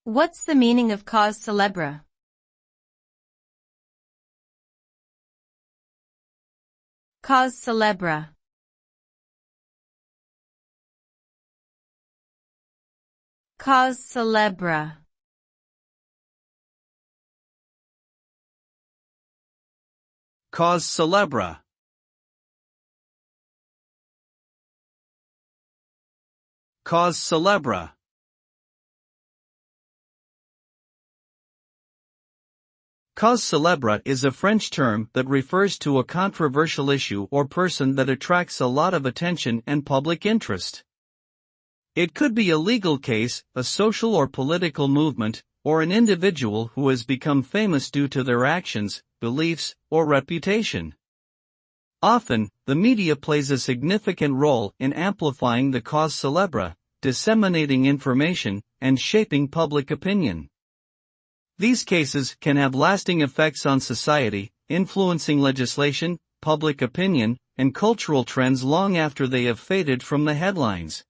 What's the meaning of cause célèbre? Cause célèbre. Cause célèbre. Cause célèbre. Cause célèbre. Cause célèbre is a French term that refers to a controversial issue or person that attracts a lot of attention and public interest. It could be a legal case, a social or political movement, or an individual who has become famous due to their actions, beliefs, or reputation. Often, the media plays a significant role in amplifying the cause célèbre, disseminating information, and shaping public opinion. These cases can have lasting effects on society, influencing legislation, public opinion, and cultural trends long after they have faded from the headlines.